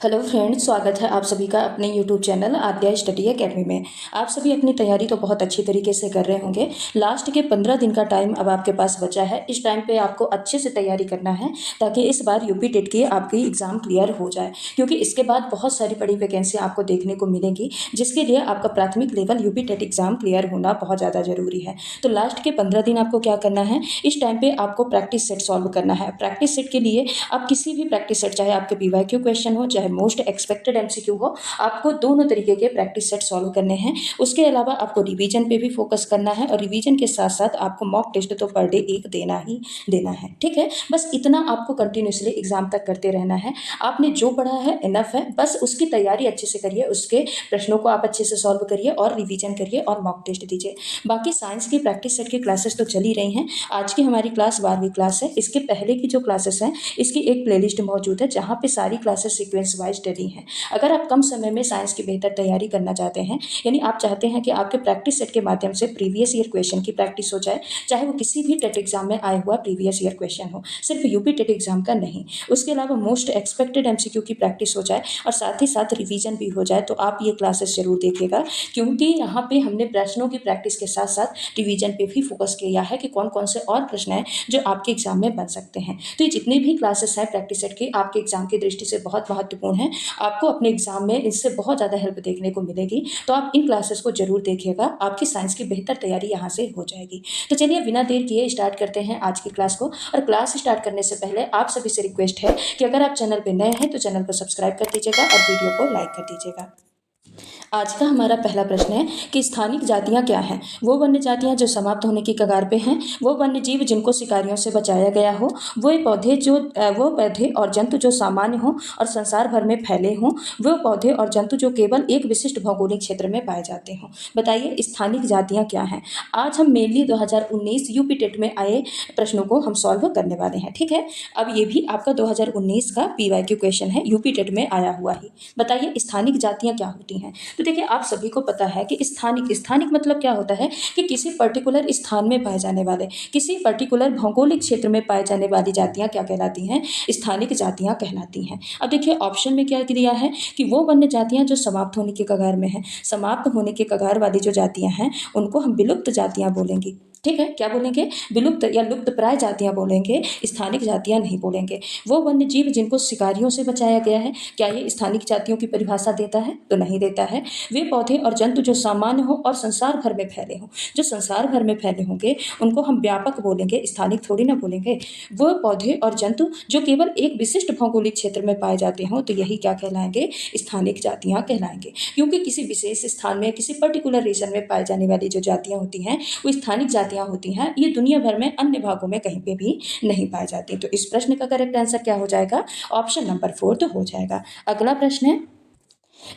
Hello friends, स्वागत है आप सभी का अपने यूट्यूब चैनल आद्या स्टडी एकेडमी में। आप सभी अपनी तैयारी तो बहुत अच्छी तरीके से कर रहे होंगे। लास्ट के 15 दिन का टाइम अब आपके पास बचा है। इस टाइम पे आपको अच्छे से तैयारी करना है ताकि इस बार यूपी टेट की आपकी एग्ज़ाम क्लियर हो जाए, क्योंकि इसके बाद बहुत सारी बड़ी वैकेंसी आपको देखने को मिलेंगी, जिसके लिए आपका प्राथमिक level UP TET exam clear होना बहुत ज़्यादा ज़रूरी है। तो लास्ट के 15 दिन आपको क्या करना है, इस टाइम पे आपको प्रैक्टिस सेट सॉल्व करना है। प्रैक्टिस सेट के लिए आप किसी भी प्रैक्टिस सेट, चाहे आपके पीवाईक्यू क्वेश्चन हो, चाहे मोस्ट एक्सपेक्टेड एमसीक्यू हो, आपको दोनों तरीके के प्रैक्टिस सेट सॉल्व करने हैं। उसके अलावा आपको रिवीजन पे भी फोकस करना है, और रिवीजन के साथ साथ आपको मॉक टेस्ट तो पर डे एक देना ही देना है। ठीक है, बस इतना आपको कंटिन्यूसली एग्जाम तक करते रहना है। आपने जो पढ़ा है इनफ है, बस उसकी तैयारी अच्छे से करिए, उसके प्रश्नों को आप अच्छे से सॉल्व करिए और रिवीजन करिए और मॉक टेस्ट दीजिए। बाकी साइंस की प्रैक्टिस सेट की क्लासेस तो चल ही रही हैं। आज की हमारी क्लास 12वीं क्लास है। इसके पहले की जो क्लासेस हैं, इसकी एक प्लेलिस्ट मौजूद है जहाँ पे सारी क्लासेस सीक्वेंस वाइज डली हैं। अगर आप कम समय में साइंस की बेहतर तैयारी करना चाहते हैं, यानी आप चाहते हैं कि आपके प्रैक्टिस सेट के माध्यम से प्रीवियस ईयर क्वेश्चन की प्रैक्टिस हो जाए, चाहे वो किसी भी टेट एग्जाम में आया हुआ प्रीवियस ईयर क्वेश्चन हो, सिर्फ यूपी टेट एग्जाम का नहीं, उसके अलावा मोस्ट एक्सपेक्टेड एमसीक्यू की प्रैक्टिस हो जाए और साथ ही साथ रिवीजन भी हो जाए, तो आप ये क्लासेस जरूर देखिएगा, क्योंकि यहाँ पे हमने प्रश्नों की प्रैक्टिस के साथ साथ रिवीजन पे भी फोकस किया है कि कौन कौन से और प्रश्न हैं जो आपके एग्जाम में बन सकते हैं। तो ये जितने भी क्लासेस हैं प्रैक्टिस सेट के, आपके एग्जाम की दृष्टि से बहुत महत्वपूर्ण है। आपको अपने एग्जाम में इससे बहुत ज़्यादा हेल्प देखने को मिलेगी, तो आप इन क्लासेस को जरूर देखिएगा। आपकी साइंस की बेहतर तैयारी यहाँ से हो जाएगी। तो चलिए बिना देर किए स्टार्ट करते हैं आज की क्लास को। और क्लास स्टार्ट करने से पहले आप सभी से रिक्वेस्ट है कि अगर आप चैनल पर नए हैं तो चैनल को सब्सक्राइब कर दीजिएगा और वीडियो को लाइक कर दीजिएगा। आज का हमारा पहला प्रश्न है कि स्थानिक जातियां क्या हैं। वो वन्य जातियां जो समाप्त होने की कगार पे हैं, वो वन्य जीव जिनको शिकारियों से बचाया गया हो, वो पौधे और जंतु जो सामान्य हों और संसार भर में फैले हों, वो पौधे और जंतु जो केवल एक विशिष्ट भौगोलिक क्षेत्र में पाए जाते हों। बताइए स्थानिक जातियां क्या हैं। आज हम मेनली 2019 यूपी टेट में आए प्रश्नों को हम सॉल्व करने वाले हैं। ठीक है, अब ये भी आपका 2019 का पीवाईक्यू क्वेश्चन है, यूपी टेट में आया हुआ ही। बताइए स्थानिक जातियां क्या होती हैं। तो देखिए, आप सभी को पता है कि स्थानिक स्थानिक मतलब क्या होता है कि किसी पर्टिकुलर स्थान में पाए जाने वाले, किसी पर्टिकुलर भौगोलिक क्षेत्र में पाए जाने वाली जातियां क्या कहलाती हैं, स्थानिक जातियां कहलाती हैं। अब देखिए ऑप्शन में क्या दिया है कि वो वन्य जातियां जो समाप्त होने के कगार में हैं, समाप्त होने के कगार वाली जो जातियां हैं उनको हम विलुप्त जातियां बोलेंगे। ठीक है, क्या बोलेंगे, विलुप्त या लुप्त प्राय जातियां बोलेंगे, स्थानिक जातियां नहीं बोलेंगे। वो वन्य जीव जिनको शिकारियों से बचाया गया है, क्या ये स्थानिक जातियों की परिभाषा देता है? तो नहीं देता है। वे पौधे और जंतु जो सामान्य हो और संसार भर में फैले हों, जो संसार भर में फैले होंगे उनको हम व्यापक बोलेंगे, स्थानिक थोड़ी ना बोलेंगे। वो पौधे और जंतु जो केवल एक विशिष्ट भौगोलिक क्षेत्र में पाए जाते हों, तो यही क्या कहलाएंगे, स्थानिक जातियां कहलाएंगे। क्योंकि किसी विशेष स्थान में, किसी पर्टिकुलर रीजन में पाई जाने वाली जो जातियां होती हैं वो स्थानिक जातियां होती हैं। ये दुनिया भर में अन्य भागों में कहीं पे भी नहीं पाई जाती। तो इस प्रश्न का करेक्ट आंसर क्या हो जाएगा, ऑप्शन नंबर 4 तो हो जाएगा। अगला प्रश्न है,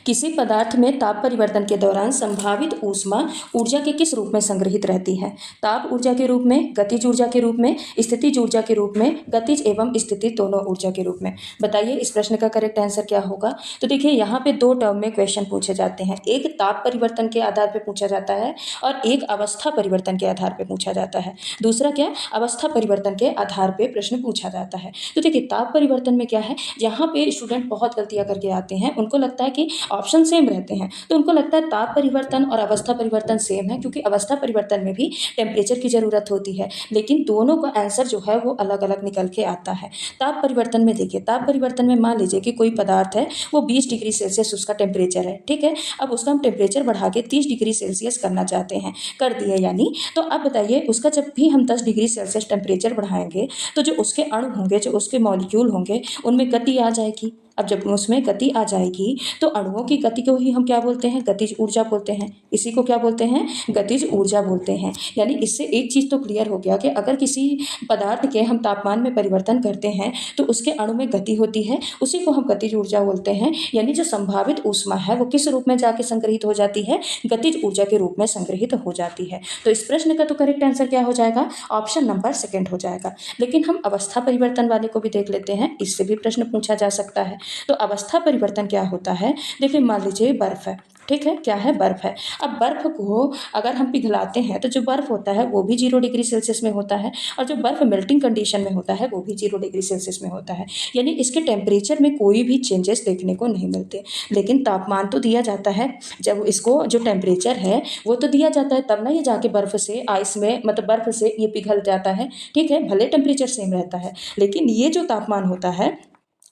किसी पदार्थ में ताप परिवर्तन के दौरान संभावित ऊष्मा ऊर्जा के किस रूप में संग्रहित रहती है। ताप ऊर्जा के रूप में, गतिज ऊर्जा के रूप में, स्थितिज ऊर्जा के रूप में, गतिज एवं स्थिति दोनों ऊर्जा के रूप में। बताइए इस प्रश्न का करेक्ट आंसर क्या होगा। तो देखिए यहाँ पे दो टर्म में क्वेश्चन पूछे जाते हैं, एक ताप परिवर्तन के आधार पर पूछा जाता है और एक अवस्था परिवर्तन के आधार पर पूछा जाता है। दूसरा क्या, अवस्था परिवर्तन के आधार पर प्रश्न पूछा जाता है। तो देखिए ताप परिवर्तन में क्या है, यहाँ पे स्टूडेंट बहुत गलतियां करके आते हैं। उनको लगता है कि ऑप्शन सेम रहते हैं, तो उनको लगता है ताप परिवर्तन और अवस्था परिवर्तन सेम है, क्योंकि अवस्था परिवर्तन में भी टेम्परेचर की जरूरत होती है, लेकिन दोनों का आंसर जो है वो अलग अलग निकल के आता है। ताप परिवर्तन में देखिए, ताप परिवर्तन में मान लीजिए कि कोई पदार्थ है, वो 20 डिग्री सेल्सियस उसका टेम्परेचर है। ठीक है, अब उसका हम टेम्परेचर बढ़ा के 30 डिग्री सेल्सियस करना चाहते हैं, कर दिए यानी। तो अब बताइए उसका जब भी हम 10 डिग्री सेल्सियस टेम्परेचर बढ़ाएंगे, तो जो उसके अणु होंगे, जो उसके मॉलिक्यूल होंगे, उनमें गति आ जाएगी। अब जब उसमें गति आ जाएगी तो अणुओं की गति को ही हम क्या बोलते हैं, गतिज ऊर्जा बोलते हैं। इसी को क्या बोलते हैं, गतिज ऊर्जा बोलते हैं। यानी इससे एक चीज़ तो क्लियर हो गया कि अगर किसी पदार्थ के हम तापमान में परिवर्तन करते हैं तो उसके अणु में गति होती है, उसी को हम गतिज ऊर्जा बोलते हैं। यानी जो संभावित ऊष्मा है वो किस रूप में जाके संग्रहित हो जाती है, गतिज ऊर्जा के रूप में संग्रहित हो जाती है। तो इस प्रश्न का तो करेक्ट आंसर क्या हो जाएगा, ऑप्शन नंबर 2 हो जाएगा। लेकिन हम अवस्था परिवर्तन वाले को भी देख लेते हैं, इससे भी प्रश्न पूछा जा सकता है। तो अवस्था परिवर्तन क्या होता है, देखिए मान लीजिए बर्फ है, ठीक है, क्या है? बर्फ़ है। अब बर्फ़ को अगर हम पिघलाते हैं तो जो बर्फ़ होता है वो भी 0 डिग्री सेल्सियस में होता है और जो बर्फ़ मेल्टिंग कंडीशन में होता है वो भी 0 डिग्री सेल्सियस में होता है। यानी इसके टेम्परेचर में कोई भी चेंजेस देखने को नहीं मिलते। लेकिन तापमान तो दिया जाता है, जब इसको जो टेम्परेचर है वो तो दिया जाता है, तब ना ये जाके बर्फ़ से आइस में मतलब बर्फ़ से ये पिघल जाता है, ठीक है? भले टेम्परेचर सेम रहता है, लेकिन ये जो तापमान होता है,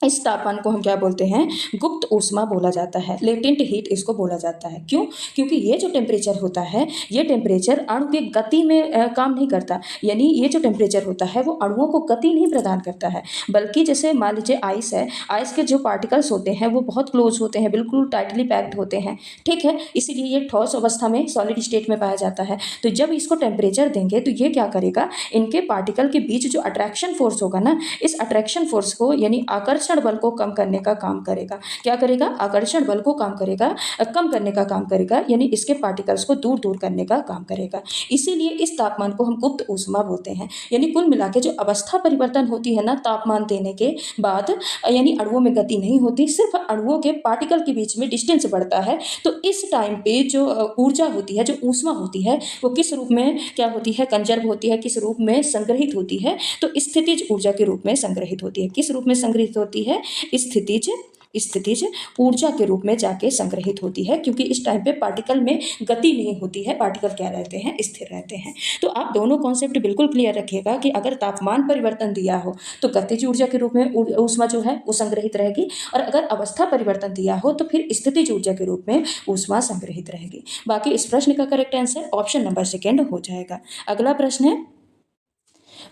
इस तापमान को हम क्या बोलते हैं? गुप्त ऊष्मा बोला जाता है, लेटेंट हीट इसको बोला जाता है। क्यों? क्योंकि ये जो टेम्परेचर होता है, ये टेम्परेचर अणु की गति में काम नहीं करता। यानी ये जो टेम्परेचर होता है वो अणुओं को गति नहीं प्रदान करता है, बल्कि जैसे मान लीजिए आइस है, आइस के जो पार्टिकल्स होते हैं वो बहुत क्लोज होते हैं, बिल्कुल टाइटली पैक्ड होते हैं, ठीक है? इसीलिए ये ठोस अवस्था में सॉलिड स्टेट में पाया जाता है। तो जब इसको टेम्परेचर देंगे तो ये क्या करेगा? इनके पार्टिकल के बीच जो अट्रैक्शन फोर्स होगा ना, इस अट्रैक्शन फोर्स को यानी आकर्षण बल को कम करने का काम करेगा। क्या करेगा? आकर्षण बल को काम करेगा, कम करने का काम करेगा, यानी इसके पार्टिकल्स को दूर दूर करने का काम करेगा। इसीलिए इस तापमान को हम गुप्त ऊष्मा बोलते हैं। यानी कुल मिला के जो अवस्था परिवर्तन होती है ना तापमान देने के बाद, यानी अणुओं में गति नहीं होती, सिर्फ अणुओं के पार्टिकल के बीच में डिस्टेंस बढ़ता है। तो इस टाइम पे जो ऊर्जा होती है, जो ऊष्मा होती है, वो किस रूप में क्या होती है? कंजर्व होती है, किस रूप में संग्रहित होती है? तो स्थितिज ऊर्जा के रूप में संग्रहित होती है। किस रूप में संग्रहित होती है? स्थितिज ऊर्जा के रूप में जाके संग्रहित होती है, क्योंकि इस टाइम पे पार्टिकल में गति नहीं होती है, पार्टिकल क्या रहते हैं? स्थिर रहते हैं। तो आप दोनों कॉन्सेप्ट बिल्कुल क्लियर रखिएगा कि अगर तापमान परिवर्तन दिया हो तो गतिज ऊर्जा के रूप में ऊष्मा जो है वो संग्रहित रहेगी, और अगर अवस्था परिवर्तन दिया हो तो फिर स्थितिज ऊर्जा के रूप में ऊष्मा संग्रहित रहेगी। बाकी इस प्रश्न का correct answer option number second हो जाएगा। अगला प्रश्न है,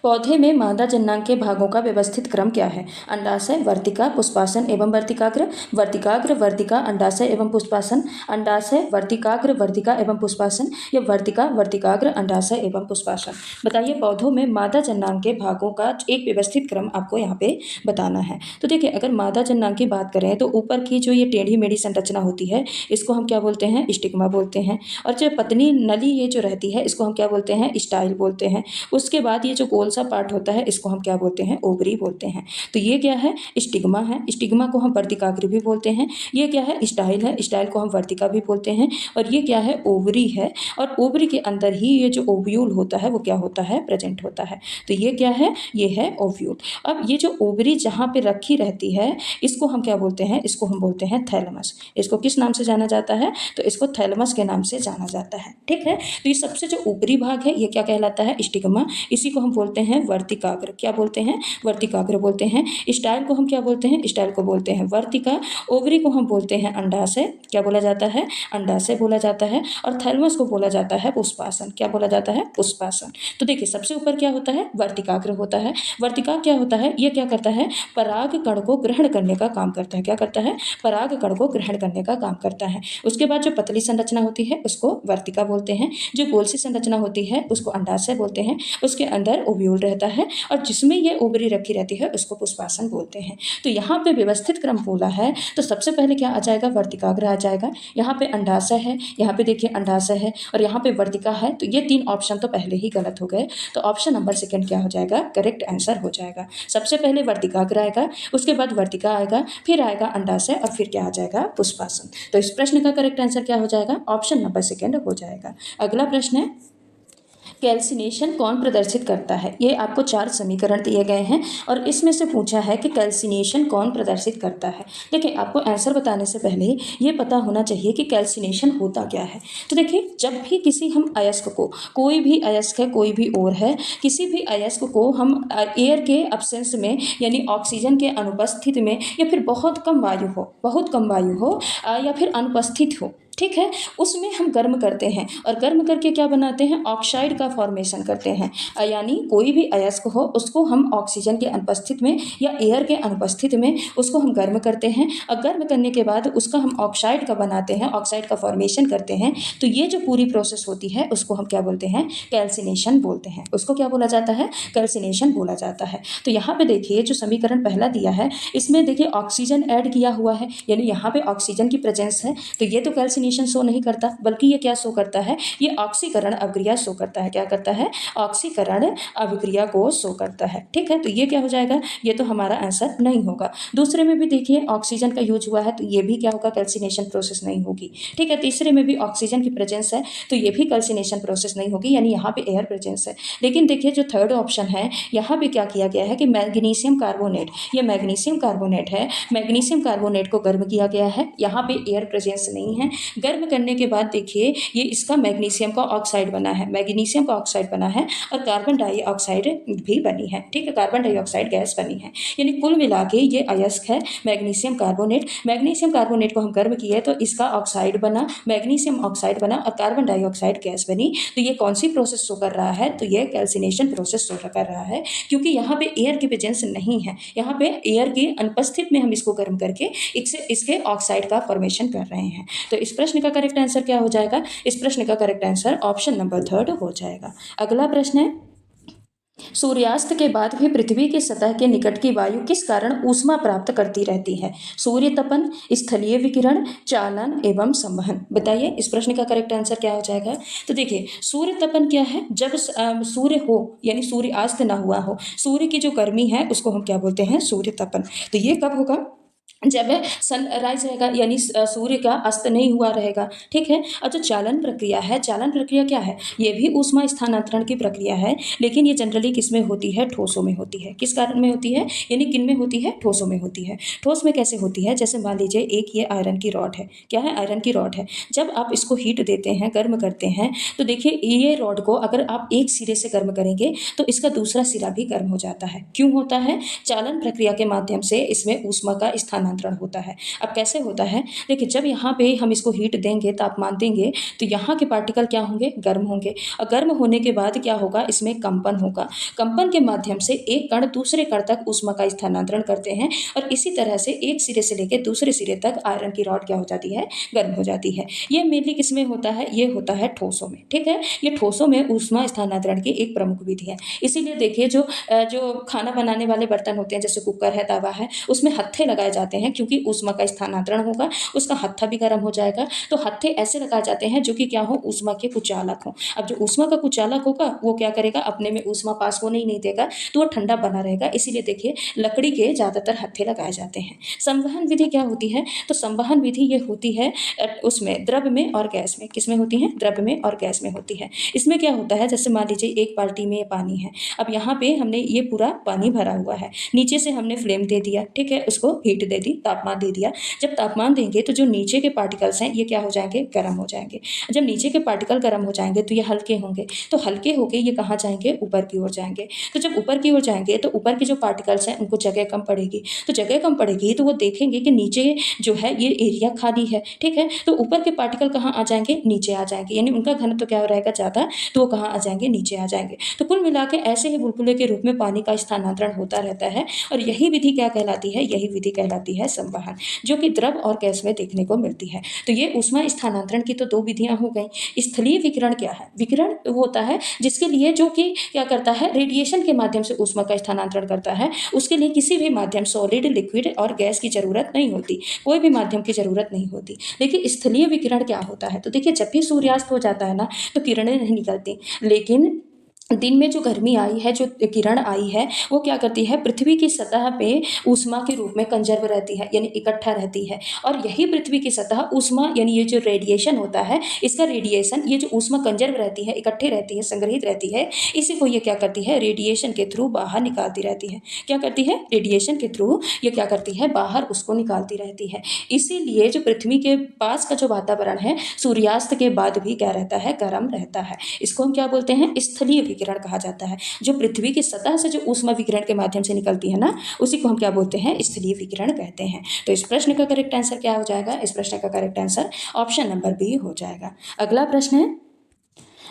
पौधे में मादा जन्नांग के भागों का व्यवस्थित क्रम क्या है? अंडाशय, वर्तिका, पुष्पासन एवं वर्तिकाग्र, वर्तिकाग्र, वर्तिका, अंडाशय एवं पुष्पासन, अंडाशय, वर्तिकाग्र, वर्तिका एवं पुष्पासन, या वर्तिका, वर्तिकाग्र, अंडाशय एवं पुष्पासन। बताइए, पौधों में मादा जन्नांग के भागों का एक व्यवस्थित क्रम आपको यहाँ पे बताना है। तो देखिए, अगर मादा जन्नांग की बात करें तो ऊपर की जो ये टेढ़ी मेढ़ी संरचना होती है इसको हम क्या बोलते हैं? स्टिग्मा बोलते हैं। और जो पतली नली ये जो रहती है इसको हम क्या बोलते हैं? स्टाइल बोलते हैं। उसके बाद ये जो गोल सा पार्ट होता है इसको हम क्या बोलते हैं? ओवरी बोलते हैं। तो ये क्या है? स्टिग्मा है। स्टिग्मा को हम वर्तिकाग्र भी बोलते हैं। ये क्या है? स्टाइल है। स्टाइल को हम वर्तिका भी बोलते हैं। और ये क्या है? ओवरी है। और ओवरी के अंदर ही ये जो ओव्यूल होता है वो क्या होता है? प्रेजेंट होता है। तो ये क्या है? ये है ओव्यूल। अब ये जो ओवरी जहाँ पे रखी रहती है इसको हम क्या बोलते हैं? इसको हम बोलते हैं थैलेमस। इसको किस नाम से जाना जाता है? तो इसको थैलेमस के नाम से जाना जाता है, ठीक है। तो ये सबसे जो ऊपरी भाग है ये क्या कहलाता है? स्टिग्मा। इसी को हम बोलते हैं वर्तिकाग्र। क्या बोलते हैं? वर्तिकाग्र बोलते हैं। स्टाइल को हम क्या बोलते हैं? स्टाइल को बोलते हैं वर्तिका। ओवरी को हम बोलते हैं अंडाशय। क्या बोला जाता है? अंडाशय बोला जाता है। और थैलेमस को बोला जाता है पुष्पासन। क्या बोला जाता है? पुष्पासन। तो देखिए, सबसे ऊपर क्या होता है? वर्तिकाग्र होता है। वर्तिका क्या होता है? ये क्या करता है? पराग कण को ग्रहण करने का काम करता है। क्या करता है? पराग कण को ग्रहण करने का काम करता है। उसके बाद जो पतली संरचना होती है उसको वर्तिका बोलते हैं। जो गोल सी संरचना होती है उसको अंडाशय बोलते हैं। उसके अंदर ओव्यूल रहता है और जिसमें ये ओवरी रखी रहती है उसको पुष्पासन बोलते हैं। तो यहाँ पे व्यवस्थित क्रम बोला है तो सबसे पहले क्या आ जाएगा? वर्तिकाग्र आ जाएगा। यहाँ पे अंडाशय है, यहाँ पे देखिए अंडाशय है, और यहाँ पे वर्तिका है। तो ये तीन ऑप्शन तो पहले ही गलत हो गए। तो ऑप्शन नंबर सेकेंड क्या हो जाएगा? करेक्ट आंसर हो जाएगा। सबसे पहले वर्तिकाग्र आएगा, उसके बाद वर्तिका आएगा, फिर आएगा अंडाशय, और फिर क्या आ जाएगा? पुष्पासन। तो इस प्रश्न का करेक्ट आंसर क्या हो जाएगा? ऑप्शन नंबर सेकेंड हो जाएगा। अगला प्रश्न है, कैल्सिनेशन कौन प्रदर्शित करता है? ये आपको 4 समीकरण दिए गए हैं और इसमें से पूछा है कि कैल्सिनेशन कौन प्रदर्शित करता है। देखिए, आपको आंसर बताने से पहले ये पता होना चाहिए कि कैल्सिनेशन होता क्या है। तो देखिए, जब भी किसी हम अयस्क को, कोई भी अयस्क है, कोई भी और है, किसी भी अयस्क को हम एयर के अब्सेंस में यानी ऑक्सीजन के अनुपस्थित में, या फिर बहुत कम वायु हो या फिर अनुपस्थित हो, ठीक है, उसमें हम गर्म करते हैं और गर्म करके क्या बनाते हैं? ऑक्साइड का फॉर्मेशन करते हैं। यानी कोई भी अयस्क हो उसको हम ऑक्सीजन के अनुपस्थित में या एयर के अनुपस्थित में उसको हम गर्म करते हैं, और गर्म करने के बाद उसका हम ऑक्साइड का बनाते हैं, ऑक्साइड का फॉर्मेशन करते हैं। तो ये जो पूरी प्रोसेस होती है उसको हम क्या बोलते हैं? कैल्सिनेशन बोलते हैं। उसको क्या बोला जाता है? कैल्सिनेशन बोला जाता है। तो यहाँ पे देखिए, जो समीकरण पहला दिया है इसमें देखिए ऑक्सीजन ऐड किया हुआ है, यानी यहाँ पे ऑक्सीजन की प्रेजेंस है, तो ये तो कैल्सिनेशन कैल्सिनेशन शो नहीं करता, बल्कि ये क्या शो करता है, ये ऑक्सीकरण अभिक्रिया शो करता है। क्या करता है, ऑक्सीकरण अभिक्रिया को शो करता है। ठीक है, तो ये क्या हो जाएगा, ये तो हमारा आंसर नहीं होगा। दूसरे में भी देखिए ऑक्सीजन का यूज हुआ है, तो ये भी क्या होगा, कैल्सिनेशन प्रोसेस नहीं होगी। ठीक है, तीसरे में भी ऑक्सीजन की प्रेजेंस है, तो ये भी कैल्सिनेशन प्रोसेस नहीं होगी, यानी यहाँ पे एयर प्रेजेंस है। लेकिन देखिए जो थर्ड ऑप्शन है, यहाँ पे क्या किया गया है कि मैग्नीशियम कार्बोनेट, ये मैग्नीशियम कार्बोनेट है, मैग्नीशियम कार्बोनेट को गर्म किया गया है, यहाँ पे एयर प्रेजेंस नहीं है। गर्म करने के बाद देखिए ये इसका मैग्नीशियम का ऑक्साइड बना है, मैग्नीशियम का ऑक्साइड बना है और कार्बन डाइऑक्साइड भी बनी है। ठीक है, कार्बन डाइऑक्साइड गैस बनी है, यानी कुल मिला के ये अयस्क है मैग्नीशियम कार्बोनेट। मैग्नीशियम कार्बोनेट को हम गर्म किए तो इसका ऑक्साइड बना, मैग्नीशियम ऑक्साइड बना और कार्बन डाइऑक्साइड गैस बनी। तो ये कौन सी प्रोसेस शो कर रहा है, तो ये कैल्सिनेशन प्रोसेस शो कर रहा है, क्योंकि यहाँ पे एयर की प्रेजेंस नहीं है, यहाँ पे एयर की अनुपस्थित में हम इसको गर्म करके इसके ऑक्साइड का फॉर्मेशन कर रहे हैं। तो इस प्रश्न का करेक्ट आंसर क्या हो जाएगा, इस प्रश्न का correct answer option number third हो जाएगा। अगला प्रश्न है, सूर्यास्त के बाद भी पृथ्वी की सतह के निकट की वायु किस कारण ऊष्मा प्राप्त करती रहती है, सूर्य तपन, स्थलीय विकिरण, चालन एवं संवहन। बताइए इस प्रश्न का करेक्ट आंसर क्या हो जाएगा। तो देखिए सूर्य तपन क्या है, जब सूर्य हो यानी सूर्यास्त ना हुआ हो, सूर्य की जो गर्मी है उसको हम क्या बोलते हैं, सूर्य तपन। तो ये कब होगा, जब सनराइज रहेगा यानी सूर्य का अस्त नहीं हुआ रहेगा। ठीक है, और जो चालन प्रक्रिया है, चालन प्रक्रिया क्या है, ये भी ऊष्मा स्थानांतरण की प्रक्रिया है, लेकिन ये जनरली किस में होती है, ठोसों में होती है। किस कारण में होती है, यानी किन में होती है, ठोसों में होती है। ठोस में कैसे होती है, जैसे मान लीजिए एक ये आयरन की रॉड है, क्या है, आयरन की रॉड है। जब आप इसको हीट देते हैं, गर्म करते हैं, तो देखिए ये रॉड को अगर आप एक सिरे से गर्म करेंगे तो इसका दूसरा सिरा भी गर्म हो जाता है। क्यों होता है, चालन प्रक्रिया के माध्यम से इसमें ऊष्मा का स्थानांतरण होता है। अब कैसे होता है, देखिए जब यहाँ पे हम इसको हीट देंगे, तापमान देंगे, तो यहाँ के पार्टिकल क्या होंगे, गर्म होंगे, और गर्म होने के बाद क्या होगा, इसमें कंपन होगा। कंपन के माध्यम से एक कण दूसरे कण तक ऊष्मा का स्थानांतरण करते हैं, और इसी तरह से एक सिरे से लेकर दूसरे सिरे तक आयरन की रॉड क्या हो जाती है, गर्म हो जाती है। ये मेनली किस में होता है, ये होता है ठोसों में। ठीक है, ये ठोसों में ऊष्मा स्थानांतरण की एक प्रमुख विधि है। इसीलिए देखिए जो खाना बनाने वाले बर्तन होते हैं, जैसे कुकर है, तवा है, उसमें हत्थे लगाए जाते हैं, क्योंकि ऊष्मा का स्थानांतरण होगा, उसका हत्था भी गर्म हो जाएगा। तो हत्थे ऐसे लगाए जाते हैं जो कि क्या हो, ऊष्मा के कुचालक हो। अब जो ऊष्मा का कुचालक होगा वो क्या करेगा, अपने में ऊष्मा पास होने ही नहीं देगा, तो वो ठंडा बना रहेगा। इसीलिए देखिए लकड़ी के ज़्यादातर हत्थे लगाए जाते हैं। संवहन विधि क्या होती है, तो संवहन विधि ये होती है उसमें द्रव में और गैस में। किस में होती है, द्रव में और गैस में होती है। इसमें क्या होता है, जैसे मान लीजिए एक बाल्टी में पानी है, अब यहाँ पे हमने ये पूरा पानी भरा हुआ है, नीचे से हमने फ्लेम दे दिया, ठीक है, उसको हीट दे दी, तापमान दे दिया। जब तापमान देंगे तो जो नीचे के पार्टिकल्स हैं ये क्या हो जाएंगे, गर्म हो जाएंगे। जब नीचे के पार्टिकल गर्म हो जाएंगे तो ये हल्के होंगे, तो हल्के होके ये कहाँ जाएंगे, ऊपर की ओर जाएंगे। तो जब ऊपर की ओर जाएंगे तो ऊपर के जो पार्टिकल्स हैं उनको जगह कम पड़ेगी, तो जगह कम पड़ेगी तो वो देखेंगे कि नीचे जो है ये एरिया खाली है। ठीक है, तो ऊपर के पार्टिकल कहाँ आ जाएंगे, नीचे आ जाएंगे, यानी उनका घनत्व तो क्या रहेगा, ज़्यादा, तो वो कहाँ आ जाएंगे, नीचे आ जाएंगे। तो कुल मिला के ऐसे ही बुलबुले के रूप में पानी का स्थानांतरण होता रहता है, और यही विधि क्या कहलाती है, यही विधि कहलाती है संवहन, जो कि द्रव और गैस में देखने को मिलती है। तो ये ऊष्मा स्थानांतरण की तो दो विधियां हो गई। स्थलीय विकिरण क्या है, विकिरण होता है जिसके लिए जो कि क्या करता है, रेडिएशन के माध्यम से ऊष्मा का स्थानांतरण करता है। उसके लिए किसी भी माध्यम, सॉलिड, लिक्विड और गैस की जरूरत नहीं होती, कोई भी माध्यम की जरूरत नहीं होती। लेकिन स्थलीय विकिरण क्या होता है, तो देखिए जब भी सूर्यास्त हो जाता है ना तो किरणें नहीं निकलती, लेकिन दिन में जो गर्मी आई है, जो किरण आई है, वो क्या करती है, पृथ्वी की सतह पे ऊष्मा के रूप में कंजर्व रहती है, यानी इकट्ठा रहती है। और यही पृथ्वी की सतह ऊष्मा यानी ये जो रेडिएशन होता है, इसका रेडिएशन, ये जो ऊष्मा कंजर्व रहती है, इकट्ठे रहती है, संग्रहित रहती है, इसी को ये क्या करती है, रेडिएशन के थ्रू बाहर निकालती रहती है। क्या करती है, रेडिएशन के थ्रू ये क्या करती है, बाहर उसको निकालती रहती है। इसीलिए जो पृथ्वी के पास का जो वातावरण है सूर्यास्त के बाद भी क्या रहता है, गर्म रहता है। इसको हम क्या बोलते हैं, स्थलीय विकिरण कहा जाता है। जो पृथ्वी की सतह से जो ऊष्मा विकिरण के माध्यम से निकलती है ना, उसी को हम क्या बोलते हैं, स्थलीय विकिरण कहते हैं। तो इस प्रश्न का करेक्ट आंसर क्या हो जाएगा, इस प्रश्न का correct answer option number B हो जाएगा। अगला प्रश्न है,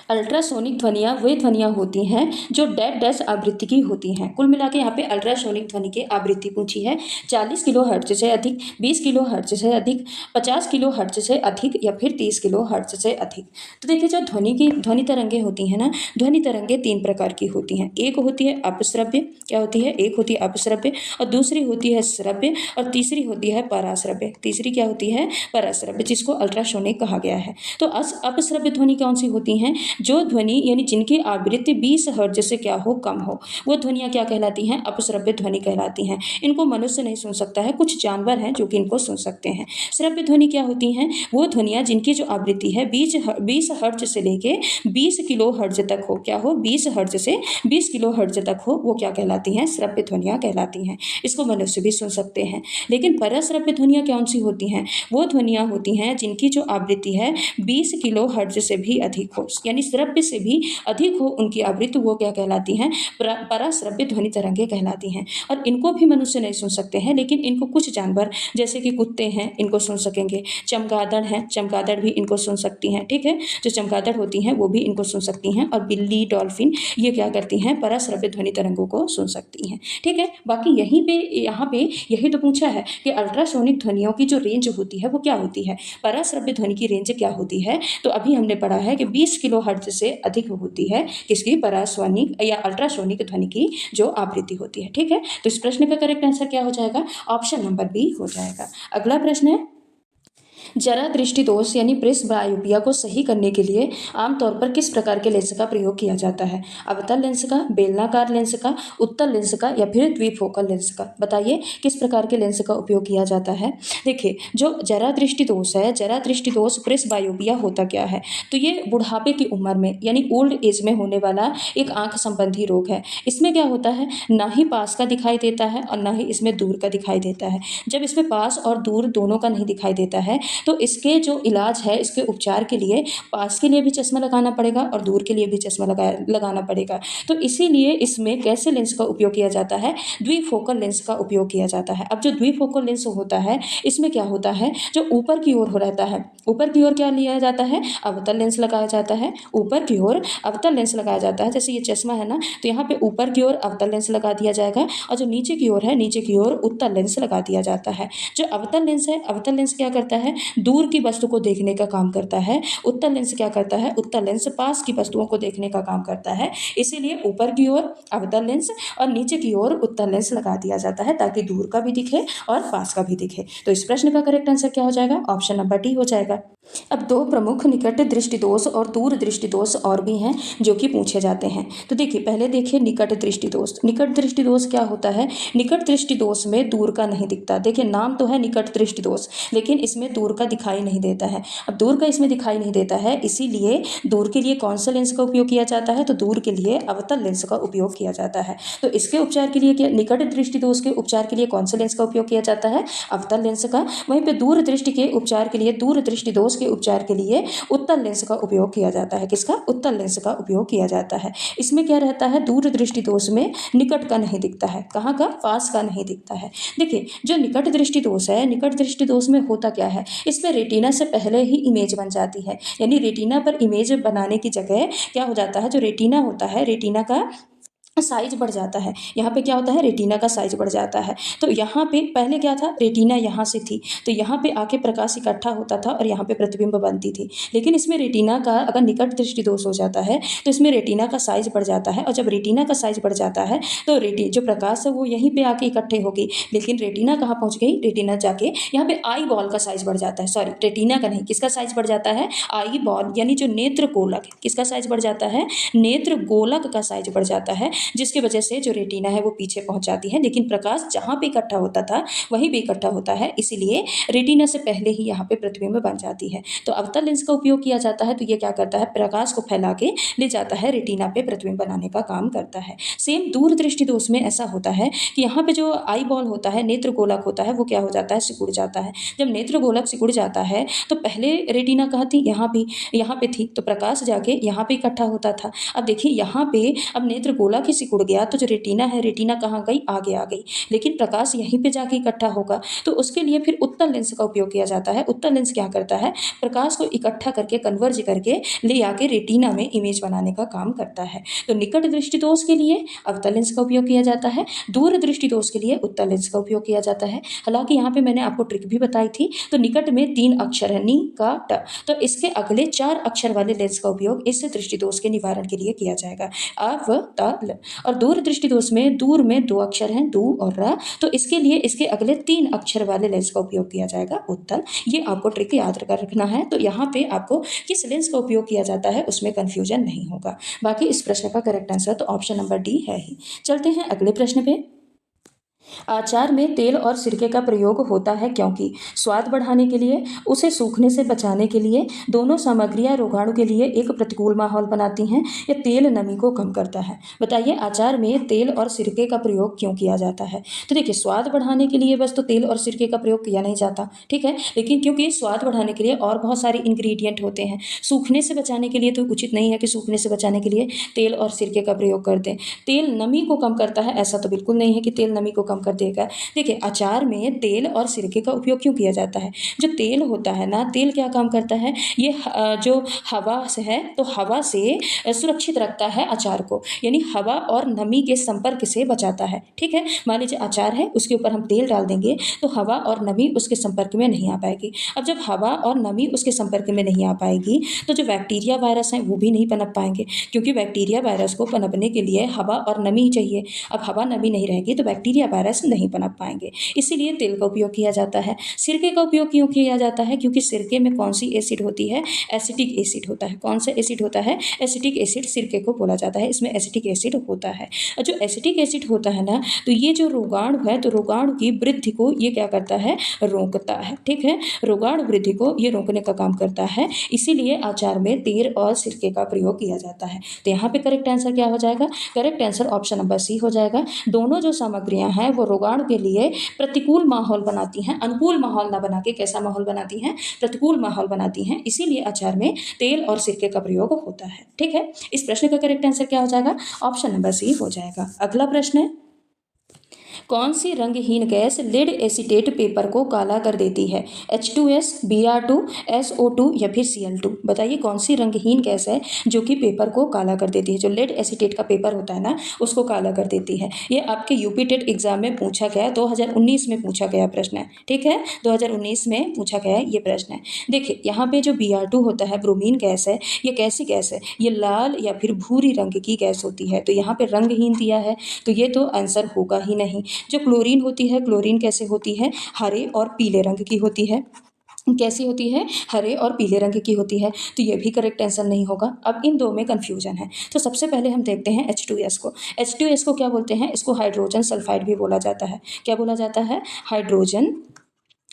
अल्ट्रासोनिक ध्वनियाँ वे ध्वनियाँ होती हैं जो डेड डैश आवृत्ति की होती हैं। कुल मिला के यहाँ पे अल्ट्रासोनिक ध्वनि की आवृत्ति पूछी है 40 किलो हर्ट्ज से अधिक, 20 किलो हर्ट्ज से अधिक, 50 किलो हर्ट्ज से अधिक या फिर 30 किलो हर्ट्ज से अधिक। तो देखिए जो ध्वनि तरंगे होती हैं ना, ध्वनि तरंगे 3 प्रकार की होती हैं। एक होती है अपश्रव्य, क्या होती है? एक होती है अपश्रव्य और दूसरी होती है श्रव्य और तीसरी होती है पराश्रव्य। तीसरी क्या होती है? पराश्रव्य, जिसको अल्ट्रासोनिक कहा गया है। तो अपश्रव्य ध्वनि कौन सी होती हैं? जो ध्वनि यानी जिनकी आवृत्ति 20 हर्ट्ज से क्या हो? कम हो, वो ध्वनियाँ क्या कहलाती हैं? अपश्रव्य ध्वनि कहलाती हैं। इनको मनुष्य नहीं सुन सकता है, कुछ जानवर हैं जो कि इनको सुन सकते हैं। श्रव्य ध्वनि क्या होती हैं? वो ध्वनियाँ जिनकी जो आवृत्ति है 20 हर्ट्ज से लेके 20 किलो हर्ट्ज तक हो। क्या हो? 20 हर्ट्ज से 20 किलो हर्ट्ज तक हो, वो क्या कहलाती हैं? श्रव्य ध्वनियाँ कहलाती हैं। इसको मनुष्य भी सुन सकते हैं। लेकिन परश्रव्य ध्वनियाँ कौन सी होती हैं? वो ध्वनियाँ होती हैं जिनकी जो आवृत्ति है 20 किलो हर्ट्ज से भी अधिक हो, यानी श्रव्य से भी अधिक हो उनकी आवृत्ति, वो क्या कहलाती हैं? पराश्रव्य ध्वनि तरंगे कहलाती हैं। और इनको भी मनुष्य नहीं सुन सकते हैं, लेकिन इनको कुछ जानवर जैसे कि कुत्ते हैं इनको सुन सकेंगे, चमगादड़ हैं, चमगादड़ भी इनको सुन सकती हैं। ठीक है, जो चमगादड़ होती हैं वो भी इनको सुन सकती हैं, और बिल्ली, डॉल्फिन ये क्या करती हैं? पराश्रव्य ध्वनि तरंगों को सुन सकती हैं। ठीक है, बाकी यहाँ पे यही तो पूछा है कि अल्ट्रासोनिक ध्वनियों की जो रेंज होती है वो क्या होती है, पराश्रव्य ध्वनि की रेंज क्या होती है। तो अभी हमने पढ़ा है कि 20 किलो हर्ट्ज से अधिक होती है किसकी? परासोनिक या अल्ट्रासोनिक ध्वनि की जो आवृत्ति होती है। ठीक है, तो इस प्रश्न का करेक्ट आंसर क्या हो जाएगा? ऑप्शन नंबर बी हो जाएगा। अगला प्रश्न है, जरा दृष्टि दोष यानी प्रेसबायोपिया को सही करने के लिए आमतौर पर किस प्रकार के लेंस का प्रयोग किया जाता है? अवतल लेंस का, बेलनाकार लेंस का, उत्तल लेंस का या फिर द्विफोकल लेंस का? बताइए किस प्रकार के लेंस का उपयोग किया जाता है। देखिए जो जरा दृष्टि दोष है, जरा दृष्टि दोष प्रेसबायोपिया होता क्या है? तो ये बुढ़ापे की उम्र में यानी ओल्ड एज में होने वाला एक आंख संबंधी रोग है। इसमें क्या होता है, ना ही पास का दिखाई देता है और ना ही इसमें दूर का दिखाई देता है। जब इसमें पास और दूर दोनों का नहीं दिखाई देता है तो इसके जो इलाज है, इसके उपचार के लिए पास के लिए भी चश्मा लगाना पड़ेगा और दूर के लिए भी चश्मा लगाना पड़ेगा। तो इसीलिए इसमें कैसे लेंस का उपयोग किया जाता है? द्विफोकल लेंस का उपयोग किया जाता है। अब जो द्विफोकल लेंस होता है इसमें क्या होता है, जो ऊपर की ओर हो रहता है, ऊपर की ओर क्या लिया जाता है? अवतल लेंस लगाया जाता है। ऊपर की ओर अवतल लेंस लगाया जाता है। जैसे ये चश्मा है ना, तो यहाँ पे ऊपर की ओर अवतल लेंस लगा दिया जाएगा और जो नीचे की ओर है, नीचे की ओर उत्तल लेंस लगा दिया जाता है। जो अवतल लेंस है, अवतल लेंस क्या करता है? दूर की वस्तु को देखने का काम करता है। उत्तल लेंस क्या करता है? उत्तल लेंस पास की वस्तुओं को देखने का काम करता है। इसीलिए ऊपर की ओर अवतल लेंस और नीचे की ओर उत्तल लेंस लगा दिया जाता है ताकि दूर का भी दिखे और पास का भी दिखे। तो इस प्रश्न का करेक्ट आंसर क्या हो जाएगा? ऑप्शन नंबर डी हो जाएगा। अब दो प्रमुख निकट दृष्टि दोष और दूर दृष्टि दोष और भी हैं जो कि पूछे जाते हैं। तो देखिए पहले देखिए निकट दृष्टि दोष। निकट दृष्टि दोष क्या होता है? निकट दृष्टि दोष में दूर का नहीं दिखता। देखिए नाम तो है निकट दृष्टि दोष, लेकिन इसमें दूर का दिखाई नहीं देता है। अब दूर का इसमें दिखाई नहीं देता है, इसीलिए दूर के लिए कौन सा लेंस का उपयोग किया जाता है? तो दूर के लिए अवतल लेंस का उपयोग किया जाता है। तो इसके उपचार के लिए क्या, निकट दृष्टि दोष के उपचार के लिए कौन सा लेंस का उपयोग किया जाता है? अवतल लेंस का। वहीं पे दूर दृष्टि के उपचार के लिए, दूर दृष्टि दोष के उपचार के लिए उत्तल लेंस का उपयोग किया जाता है। किसका? उत्तल लेंस का उपयोग किया जाता है। इसमें क्या रहता है, दूर दृष्टि दोष में निकट का नहीं दिखता है। कहाँ का? पास का नहीं दिखता है। देखिए जो निकट दृष्टि दोष है, निकट दृष्टि दोष में होता क्या है, इसमें रेटिना से पहले ही इमेज बन जाती है। यानी रेटिना पर इमेज बनाने की जगह क्या हो जाता है, जो रेटिना होता है, रेटिना का साइज बढ़ जाता है। यहाँ पे क्या होता है, रेटिना का साइज बढ़ जाता है। तो यहाँ पे पहले क्या था, रेटिना यहाँ से थी तो यहाँ पे आके प्रकाश इकट्ठा होता था और यहाँ पे प्रतिबिंब बनती थी। लेकिन इसमें रेटिना का अगर निकट दृष्टि दोष हो जाता है तो इसमें रेटिना का साइज बढ़ जाता है, और जब रेटिना का साइज बढ़ जाता है तो जो प्रकाश है वो यहीं पे आके इकट्ठे होगी। लेकिन रेटिना कहाँ पहुँच गई, रेटिना जाके यहाँ पे आई बॉल का साइज बढ़ जाता है। सॉरी, रेटिना का नहीं, किसका साइज बढ़ जाता है? आई बॉल, यानी जो नेत्र गोलक, किसका साइज बढ़ जाता है? नेत्र गोलक का साइज बढ़ जाता है, जिसकी वजह से जो रेटिना है वो पीछे पहुंच जाती है। लेकिन प्रकाश जहाँ पे इकट्ठा होता था वहीं पे इकट्ठा होता है, इसीलिए रेटिना से पहले ही यहाँ पे प्रतिबिंब बन जाती है। तो अवतल लेंस का उपयोग किया जाता है, तो ये क्या करता है, प्रकाश को फैला के ले जाता है, रेटिना पे प्रतिबिंब बनाने का काम करता है। सेम दूर दृष्टि दोष में ऐसा होता है कि यहाँ पे जो आई बॉल होता है, नेत्र गोलक होता है, वो क्या हो जाता है, सिकुड़ जाता है। जब नेत्र गोलक सिकुड़ जाता है तो पहले रेटिना कहाँ थी, यहाँ पे थी, तो प्रकाश जाके यहाँ पे इकट्ठा होता था। अब देखिए यहाँ पे अब नेत्र गोलक ही सिकुड़ गया तो जो रेटिना है, रेटिना कहाँ गई, आगे आ गई, लेकिन प्रकाश यहीं पे जाके इकट्ठा होगा। तो उसके लिए फिर उत्तल लेंस का उपयोग किया जाता है। उत्तल लेंस क्या करता है, प्रकाश को इकट्ठा करके कन्वर्ज करके ले आके रेटिना में इमेज बनाने का काम करता है। तो निकट दृष्टि दोष के लिए अवतल लेंस का उपयोग किया जाता है, दूर दृष्टि दोष के लिए उत्तल लेंस का उपयोग किया जाता है। हालांकि यहाँ पे मैंने आपको ट्रिक भी बताई थी। तो निकट में 3 अक्षर है, नि, का, ट, तो इसके अगले 4 अक्षर वाले लेंस का उपयोग इस दृष्टि दोष के निवारण के लिए किया जाएगा, अवतल। और दूर दृष्टि दोष में दूर में 2 अक्षर हैं, दू और र, तो इसके लिए इसके अगले 3 अक्षर वाले लेंस का उपयोग किया जाएगा, उत्तल। ये आपको ट्रिक याद कर रखना है। तो यहाँ पे आपको किस लेंस का उपयोग किया जाता है उसमें कंफ्यूजन नहीं होगा। बाकी इस प्रश्न का करेक्ट आंसर तो ऑप्शन नंबर डी है ही। चलते हैं अगले प्रश्न पे। अचार में तेल और सिरके का प्रयोग होता है क्योंकि स्वाद बढ़ाने के लिए, उसे सूखने से बचाने के लिए, दोनों सामग्रियां रोगाणु के लिए एक प्रतिकूल माहौल बनाती हैं, या तेल नमी को कम करता है। बताइए अचार में तेल और सिरके का प्रयोग क्यों किया जाता है। तो देखिए स्वाद बढ़ाने के लिए बस तो तेल और सिरके का प्रयोग किया नहीं जाता, ठीक है, लेकिन क्योंकि स्वाद बढ़ाने के लिए और बहुत सारे इंग्रेडिएंट होते हैं। सूखने से बचाने के लिए तो उचित नहीं है कि सूखने से बचाने के लिए तेल और सिरके का प्रयोग कर दें। तेल नमी को कम करता है, ऐसा तो बिल्कुल नहीं है कि तेल नमी को कम कर देगा। देखिए अचार में तेल और सिरके का उपयोग क्यों किया जाता है। जो तेल होता है ना, तेल क्या काम करता है, ये जो हवा से है तो हवा से सुरक्षित रखता है अचार को, यानी हवा और नमी के संपर्क से बचाता है, ठीक है। मान लीजिए अचार है, उसके ऊपर हम तेल डाल देंगे तो हवा और नमी उसके संपर्क में नहीं आ पाएगी। अब जब हवा और नमी उसके संपर्क में नहीं आ पाएगी तो जो बैक्टीरिया वायरस हैं वो भी नहीं पनप पाएंगे, क्योंकि बैक्टीरिया वायरस को पनपने के लिए हवा और नमी चाहिए। अब हवा नमी नहीं रहेगी तो बैक्टीरिया वायरस नहीं पनप पाएंगे, इसीलिए तेल का उपयोग किया जाता है। सिरके का उपयोग क्यों किया जाता है, क्योंकि सिरके में कौन सी एसिड होती है, एसिटिक एसिड होता है। कौन सा एसिड होता है, एसिटिक एसिड सिरके को बोला जाता है, इसमें एसिटिक एसिड होता है। और जो एसिटिक एसिड होता है ना, तो ये जो रोगाणु है तो रोगाणु की वृद्धि को ये क्या करता है, रोकता है, ठीक है, रोगाणु वृद्धि को ये रोकने का काम करता है, इसीलिए अचार में तेल और सिरके का प्रयोग किया जाता है। तो यहाँ पे करेक्ट आंसर क्या हो जाएगा, correct answer option number C हो जाएगा। दोनों जो सामग्रियां हैं वो रोगाणु के लिए प्रतिकूल माहौल बनाती हैं, अनुकूल माहौल ना बना के कैसा माहौल बनाती हैं, प्रतिकूल माहौल बनाती हैं, इसीलिए अचार में तेल और सिरके का प्रयोग होता है, ठीक है। इस प्रश्न का करेक्ट आंसर क्या हो जाएगा, ऑप्शन नंबर सी हो जाएगा। अगला प्रश्न है, कौन सी रंगहीन गैस लेड एसीटेट पेपर को काला कर देती है, H2S, Br2, SO2 या फिर Cl2। बताइए कौन सी रंगहीन गैस है जो कि पेपर को काला कर देती है, जो लेड एसीटेट का पेपर होता है ना उसको काला कर देती है। ये आपके यूपी टेट एग्जाम में पूछा गया, 2019 में पूछा गया प्रश्न है, ठीक है, 2019 में पूछा गया ये प्रश्न है। देखिए यहाँ पे जो Br2 होता है, ब्रोमीन गैस है, ये कैसी गैस है, ये लाल या फिर भूरी रंग की गैस होती है। तो यहाँ पे रंगहीन दिया है तो ये तो आंसर होगा ही नहीं। जो क्लोरीन होती है, क्लोरीन कैसे होती है, हरे और पीले रंग की होती है। कैसी होती है, हरे और पीले रंग की होती है, तो ये भी करेक्ट आंसर नहीं होगा। अब इन दो में कंफ्यूजन है, तो सबसे पहले हम देखते हैं H2S को। H2S को क्या बोलते हैं, इसको हाइड्रोजन सल्फाइड भी बोला जाता है। क्या बोला जाता है, हाइड्रोजन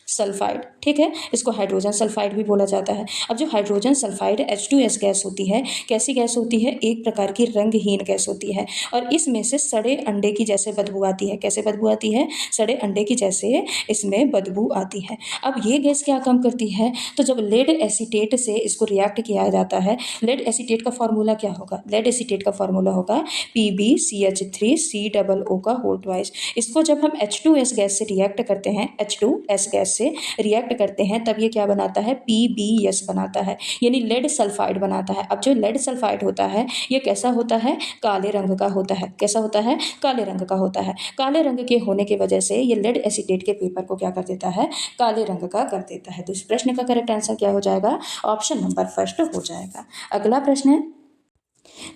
सल्फाइड, ठीक है, इसको हाइड्रोजन सल्फाइड भी बोला जाता है। अब जो हाइड्रोजन सल्फाइड H2S गैस होती है, कैसी गैस होती है, एक प्रकार की रंगहीन गैस होती है, और इसमें से सड़े अंडे की जैसे बदबू आती है। कैसे बदबू आती है, सड़े अंडे की जैसे इसमें बदबू आती है। अब ये गैस क्या काम करती है, तो जब लेड एसीटेट से इसको रिएक्ट किया जाता है, लेड एसीटेट का फॉर्मूला क्या होगा, लेड एसीटेट का फॉर्मूला होगा PbCH3COO का होल ट्वाइस। इसको जब हम H2S गैस से रिएक्ट करते हैं, H2S गैस से रिएक्ट करते हैं, तब ये क्या बनाता है, PbS बनाता है, यानी लेड सल्फाइड बनाता है। अब जो लेड सल्फाइड होता है ये कैसा होता है, काले रंग का होता है। कैसा होता है, काले रंग का होता है। काले रंग के होने की वजह से ये लेड एसीटेट के पेपर को क्या कर देता है, काले रंग का कर देता है। तो इस प्रश्न का करेक्ट आंसर क्या हो जाएगा, ऑप्शन नंबर फर्स्ट हो जाएगा। अगला प्रश्न है,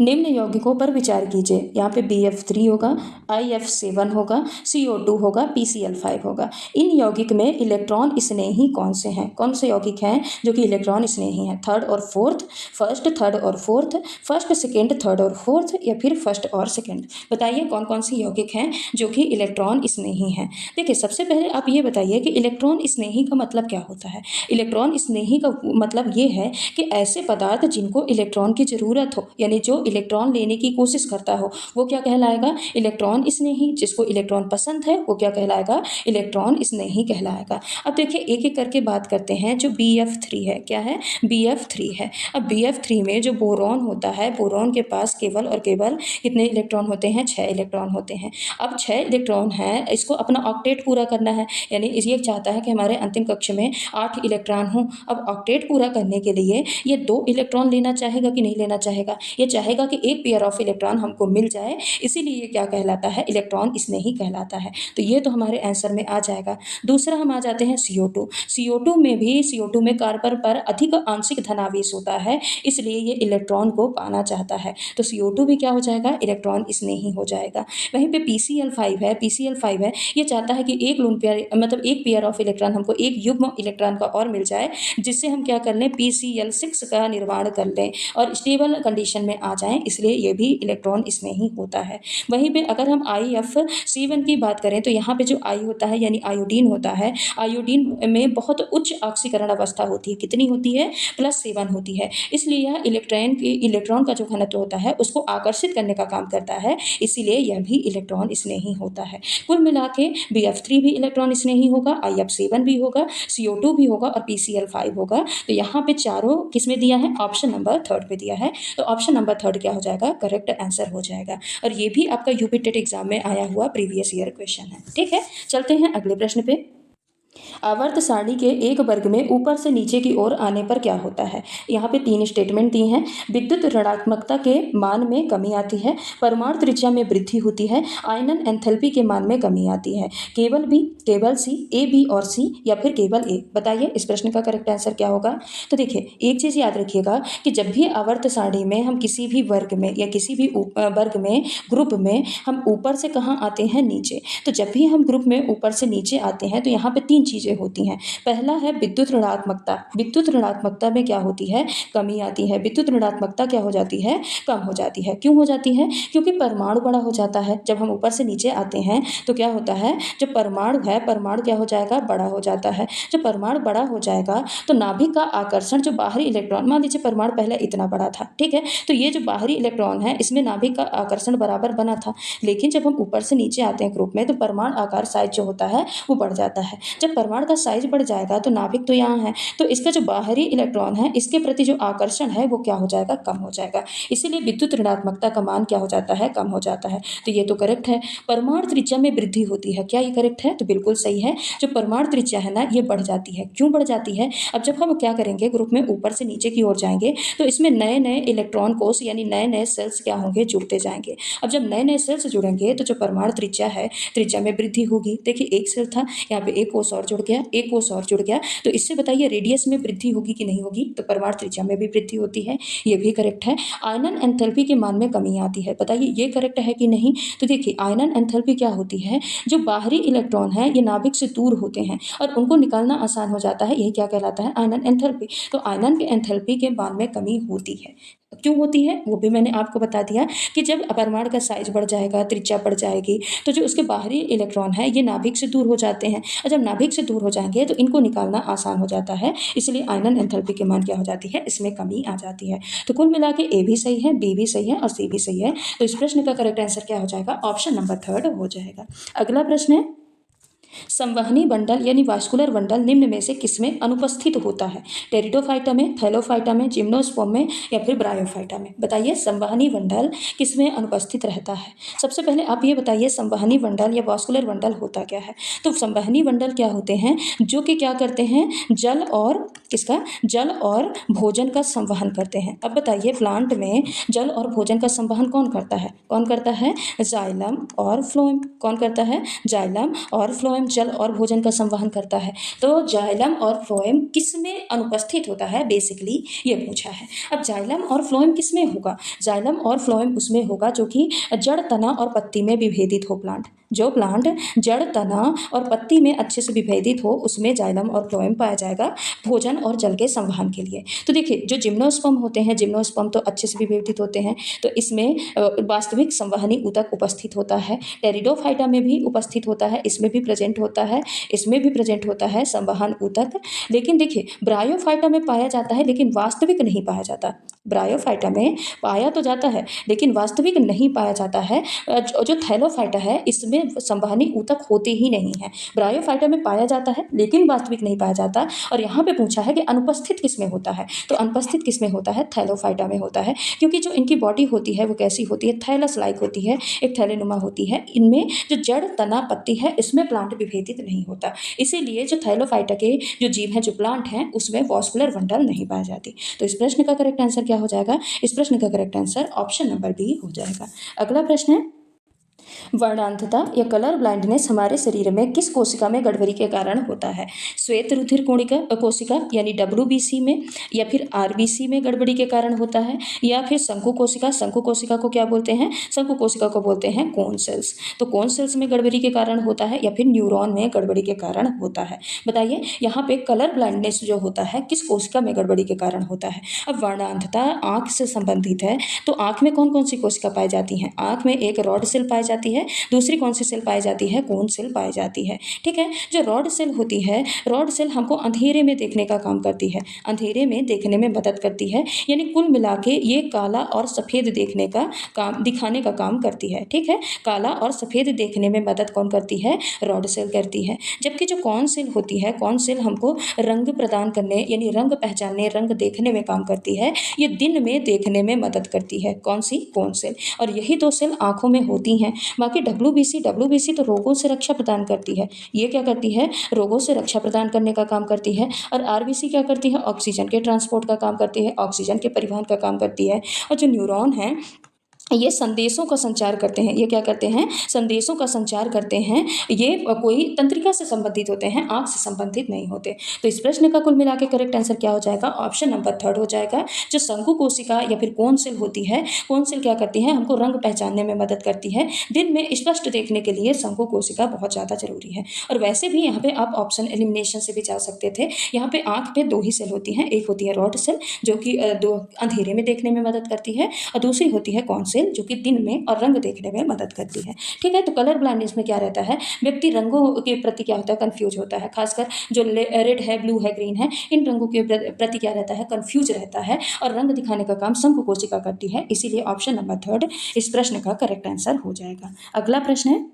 निम्न यौगिकों पर विचार कीजिए। यहाँ पे BF3 होगा, IF7 होगा, CO2 होगा, PCl5 होगा। इन यौगिक में इलेक्ट्रॉन स्नेही कौन से हैं, कौन से यौगिक हैं जो कि इलेक्ट्रॉन स्नेही हैं, थर्ड और फोर्थ, फर्स्ट थर्ड और फोर्थ, फर्स्ट सेकेंड थर्ड और फोर्थ, या फिर फर्स्ट और सेकेंड। बताइए कौन कौन सी यौगिक हैं जो कि इलेक्ट्रॉन स्नेही हैं। देखिए सबसे पहले आप ये बताइए कि इलेक्ट्रॉन स्नेही का मतलब क्या होता है। इलेक्ट्रॉन स्नेही का मतलब ये है कि ऐसे पदार्थ जिनको इलेक्ट्रॉन की ज़रूरत हो, यानी जो इलेक्ट्रॉन लेने की कोशिश करता हो वो क्या कहलाएगा, इलेक्ट्रॉन स्नेही। जिसको इलेक्ट्रॉन पसंद है वो क्या कहलाएगा, इलेक्ट्रॉन स्नेही कहलाएगा। अब देखिए एक एक करके बात करते हैं। जो BF3 है, क्या है, BF3 है। अब BF3 में जो बोरॉन होता है, बोरॉन के पास केवल और केवल कितने इलेक्ट्रॉन होते हैं, 6 इलेक्ट्रॉन होते हैं। अब 6 इलेक्ट्रॉन है, इसको अपना ऑक्टेट पूरा करना है, यानी ये चाहता है कि हमारे अंतिम कक्ष में 8 इलेक्ट्रॉन हो। अब ऑक्टेट पूरा करने के लिए ये 2 इलेक्ट्रॉन लेना चाहेगा कि नहीं लेना चाहेगा, ये चाहेगा कि एक पेयर ऑफ इलेक्ट्रॉन हमको मिल जाए, इसीलिए ये क्या कहलाता है, इलेक्ट्रॉन स्नेही कहलाता है। तो ये तो हमारे आंसर में आ जाएगा। दूसरा हम आ जाते हैं CO2। CO2 में भी, CO2 में कार्बन पर अधिक आंशिक धनावेश होता है, इसलिए ये इलेक्ट्रॉन को पाना चाहता है। तो CO2 भी क्या हो जाएगा, इलेक्ट्रॉन स्नेही हो जाएगा। वहीं पे PCl5 है, PCl5 है, ये चाहता है कि एक लोन पेयर, मतलब एक पेयर ऑफ इलेक्ट्रॉन हमको एक युग्म इलेक्ट्रॉन का और मिल जाए, जिससे हम क्या कर लें, PCl6 का निर्माण कर लें और स्टेबल कंडीशन में आ जाएं, इसलिए ये भी इलेक्ट्रॉन स्नेही होता है। वहीं पे अगर हम IF7 की बात करें तो यहाँ पे जो आई होता है यानी आयोडीन होता है, आयोडीन में बहुत उच्च ऑक्सीकरण अवस्था होती है, कितनी होती है, +7 होती है, इसलिए यह इलेक्ट्रॉन का जो घनत्व होता है उसको आकर्षित करने का काम करता है, इसीलिए यह भी इलेक्ट्रॉन स्नेही होता है। कुल मिला के BF3 भी इलेक्ट्रॉन स्नेही होगा, IF7 भी होगा, CO2 भी होगा और PCl5 होगा। तो यहाँ पे चारों किसमें दिया है, ऑप्शन नंबर 3 पे दिया है। तो ऑप्शन नंबर 3 क्या हो जाएगा, करेक्ट आंसर हो जाएगा। और ये भी आपका यूपी टेट एग्जाम में आया हुआ प्रीवियस ईयर क्वेश्चन है। ठीक है, चलते हैं अगले प्रश्न पे। आवर्त सारणी के एक वर्ग में ऊपर से नीचे की ओर आने पर क्या होता है। यहाँ पे 3 स्टेटमेंट दी हैं। विद्युत ऋणात्मकता के मान में कमी आती है, परमाणु त्रिज्या में वृद्धि होती है, आयनन एंथैल्पी के मान में कमी आती है। केवल B, केवल C, A, B और C या फिर केवल A। बताइए इस प्रश्न का करेक्ट आंसर क्या होगा। तो देखिए एक चीज़ याद रखिएगा कि जब भी आवर्त सारणी में हम किसी भी वर्ग में या किसी भी वर्ग में, ग्रुप में हम ऊपर से कहाँ आते हैं, नीचे। तो जब भी हम ग्रुप में ऊपर से नीचे आते हैं तो यहाँ पे 3 चीज़ें होती हैं। पहला है विद्युत ऋणात्मकता। विद्युत ऋणात्मकता में क्या होती है, कमी आती है। विद्युत ऋणात्मकता क्या हो जाती है, कम हो जाती है। क्यों हो जाती है, क्योंकि परमाणु बड़ा हो जाता है। जब हम ऊपर से नीचे आते हैं तो क्या होता है, जो परमाणु है, परमाणु क्या हो जाएगा, बड़ा हो जाता है। जब परमाणु बड़ा हो जाएगा तो नाभिक का आकर्षण, जो बाहरी इलेक्ट्रॉन, मान लीजिए परमाणु पहले इतना बड़ा था, ठीक है, तो ये जो बाहरी इलेक्ट्रॉन है इसमें नाभिक का आकर्षण बराबर बना था। लेकिन जब हम ऊपर से नीचे आते हैं ग्रुप में तो परमाणु आकार साइज जो होता है वो बढ़ जाता है। जब परमाणु का साइज बढ़ जाएगा तो नाभिक तो यहाँ है, तो इसका जो बाहरी इलेक्ट्रॉन है इसके प्रति जो आकर्षण है वो क्या हो जाएगा, कम हो जाएगा। इसीलिए विद्युत ऋणात्मकता का मान क्या हो जाता है, कम हो जाता है। तो ये तो करेक्ट है। परमाणु त्रिज्या में वृद्धि होती है, क्या ये करेक्ट है, तो बिल्कुल सही है। जो परमाणु त्रिज्या है ना ये बढ़ जाती है। क्यों बढ़ जाती है, अब जब हम क्या करेंगे, ग्रुप में ऊपर से नीचे की ओर जाएंगे तो इसमें नए नए इलेक्ट्रॉन कोष यानी नए नए सेल्स क्या होंगे, जुड़ते जाएंगे। अब जब नए नए सेल्स जुड़ेंगे तो जो परमाणु त्रिज्या है, त्रिज्या में वृद्धि होगी। देखिए एक सेल था, यहाँ पे एक कोष और जुड़ गया, एक कोष और जुड़ गया, तो इससे बताइए रेडियस में वृद्धि होगी कि नहीं होगी, तो परमाणु त्रिज्या में भी वृद्धि होती है, ये भी करेक्ट है। आयनन एंथैल्पी के मान में कमी आती है, बताइए ये करेक्ट है कि नहीं। तो देखिए आयनन एंथैल्पी क्या होती है, जो बाहरी इलेक्ट्रॉन है ये नाभिक से दूर होते हैं और उनको निकालना आसान हो जाता है, यही क्या कहलाता है, आयनन एंथैल्पी। तो आयनन के एंथैल्पी के मान में कमी होती है। क्यों होती है वो भी मैंने आपको बता दिया कि जब परमाणु का साइज बढ़ जाएगा, त्रिज्या बढ़ जाएगी, तो जो उसके बाहरी इलेक्ट्रॉन है ये नाभिक से दूर हो जाते हैं और जब नाभिक से दूर हो जाएंगे तो इनको निकालना आसान हो जाता है, इसलिए आयनन एंथैल्पी के मान क्या हो जाती है, इसमें कमी आ जाती है। तो कुल मिला के A भी सही है, B भी सही है और C भी सही है। तो इस प्रश्न का करेक्ट आंसर क्या हो जाएगा, ऑप्शन नंबर 3 हो जाएगा। अगला प्रश्न है, संवहनी बंडल यानी वास्कुलर बंडल निम्न में से किसमें अनुपस्थित होता है। टेरिडोफाइटा में, थैलोफाइटा में, जिम्नोस्पर्म में या फिर ब्रायोफाइटा में। बताइए संवहनी बंडल किसमें अनुपस्थित रहता है। सबसे पहले आप ये बताइए संवहनी बंडल या वास्कुलर बंडल होता क्या है। तो संवहनी बंडल क्या होते हैं, जो कि क्या करते हैं, जल और किसका, जल और भोजन का संवहन करते हैं। अब बताइए प्लांट में जल और भोजन का संवहन कौन करता है, कौन करता है, जाइलम और फ्लोएम। कौन करता है, जाइलम और फ्लोएम जल और भोजन का संवहन करता है। तो जाइलम और फ्लोएम किसमें अनुपस्थित होता है, बेसिकली ये पूछा है। अब जाइलम और फ्लोएम किसमें होगा, जाइलम और फ्लोएम उसमें होगा जो कि जड़, तना और पत्ती में विभेदित हो प्लांट। जो प्लांट जड़, तना और पत्ती में अच्छे से विभेदित हो उसमें जाइलम और फ्लोएम पाया जाएगा भोजन और जल के संवहन के लिए। तो देखिए जो जिम्नोस्पर्म होते हैं, जिम्नोस्पर्म तो अच्छे से विभेदित होते हैं, तो इसमें वास्तविक संवहनी ऊतक उपस्थित होता है। टेरिडोफाइटा में भी उपस्थित होता है, इसमें भी प्रेजेंट होता है, इसमें भी प्रेजेंट होता है संवहन ऊतक। लेकिन देखिए ब्रायोफाइटा में पाया जाता है लेकिन वास्तविक नहीं पाया जाता। ब्रायोफाइटा में पाया तो जाता है लेकिन वास्तविक नहीं पाया जाता है। जो थैलोफाइटा है इसमें संवहनी ऊतक होते ही नहीं है। ब्रायोफाइटा में पाया जाता है लेकिन वास्तविक नहीं पाया जाता। और यहाँ पे पूछा है कि अनुपस्थित किस में होता है, तो अनुपस्थित किस में होता है, थैलोफाइटा में होता है, क्योंकि जो इनकी बॉडी होती है वो कैसी होती है, थैलस लाइक होती है, एक थैलेनुमा होती है। इनमें जो जड़ तना पत्ती है इसमें प्लांट विभेदित नहीं होता, इसीलिए जो थैलोफाइटा के जो जीव हैं, जो प्लांट हैं, उसमें वॉस्कुलर बंडल नहीं पाई जाती। तो इस प्रश्न का करेक्ट आंसर क्या हो जाएगा, इस प्रश्न का correct answer option number B हो जाएगा। अगला प्रश्न है, वर्णांधता या कलर ब्लाइंडनेस हमारे शरीर में किस कोशिका में गड़बड़ी के कारण होता है। श्वेत रुधिर कोशिका यानी WBC में, या फिर RBC में गड़बड़ी के कारण होता है, या फिर शंकु कोशिका, शंकु कोशिका को क्या बोलते हैं, शंकु कोशिका को बोलते हैं कोन सेल्स। तो कोन सेल्स में गड़बड़ी के कारण होता है या फिर न्यूरॉन में गड़बड़ी के कारण होता है। बताइए यहाँ पे कलर ब्लाइंडनेस जो होता है किस कोशिका में गड़बड़ी के कारण होता है। अब वर्णांधता आँख से संबंधित है, तो आँख में कौन कौन सी कोशिका पाई जाती हैं, आँख में एक रॉड सेल पाई जाती है, दूसरी कौन सी सेल पाई जाती है, कोन सेल पाई जाती है। ठीक है, जो रॉड सेल होती है, रॉड सेल हमको अंधेरे में देखने का काम करती है, अंधेरे में देखने में मदद करती है, यानी कुल मिला के ये काला और सफ़ेद देखने का काम, दिखाने का काम करती है। ठीक है, काला और सफ़ेद देखने में मदद कौन करती है, रॉड सेल करती है। जबकि जो कौन सेल होती है, कौन सेल हमको रंग प्रदान करने यानी रंग पहचानने, रंग देखने में काम करती है, ये दिन में देखने में मदद करती है। कौन सी, कौन सेल। और यही दो सेल आँखों में होती हैं। बाकी WBC तो रोगों से रक्षा प्रदान करती है, ये क्या करती है, रोगों से रक्षा प्रदान करने का काम करती है। और RBC क्या करती है, ऑक्सीजन के ट्रांसपोर्ट का काम करती है, ऑक्सीजन के परिवहन का काम करती है। और जो न्यूरॉन है ये संदेशों का संचार करते हैं, ये क्या करते हैं, संदेशों का संचार करते हैं। ये कोई तंत्रिका से संबंधित होते हैं, आँख से संबंधित नहीं होते। तो इस प्रश्न का कुल मिला के करेक्ट आंसर क्या हो जाएगा, ऑप्शन नंबर 3 हो जाएगा। जो शंकु कोशिका या फिर कोन सेल होती है, कोन सेल क्या करती है, हमको रंग पहचानने में मदद करती है। दिन में स्पष्ट देखने के लिए शंकु कोशिका बहुत ज़्यादा जरूरी है। और वैसे भी यहाँ पे आप ऑप्शन एलिमिनेशन से भी जा सकते थे। यहाँ पे आँख पे 2 ही सेल होती हैं, एक होती है रॉड सेल जो कि अंधेरे में देखने में मदद करती है, और दूसरी होती है कौन सेल जो कि दिन में और रंग देखने में मदद करती है। ठीक है, तो कलर ब्लाइंडनेस में क्या रहता है, व्यक्ति रंगों के प्रति क्या होता है, कंफ्यूज होता है। खासकर जो रेड है, ब्लू है, ग्रीन है, इन रंगों के प्रति क्या रहता है, कंफ्यूज रहता है। और रंग दिखाने का काम शंकु कोशिका करती है, इसीलिए ऑप्शन नंबर 3 इस प्रश्न का करेक्ट आंसर हो जाएगा। अगला प्रश्न है,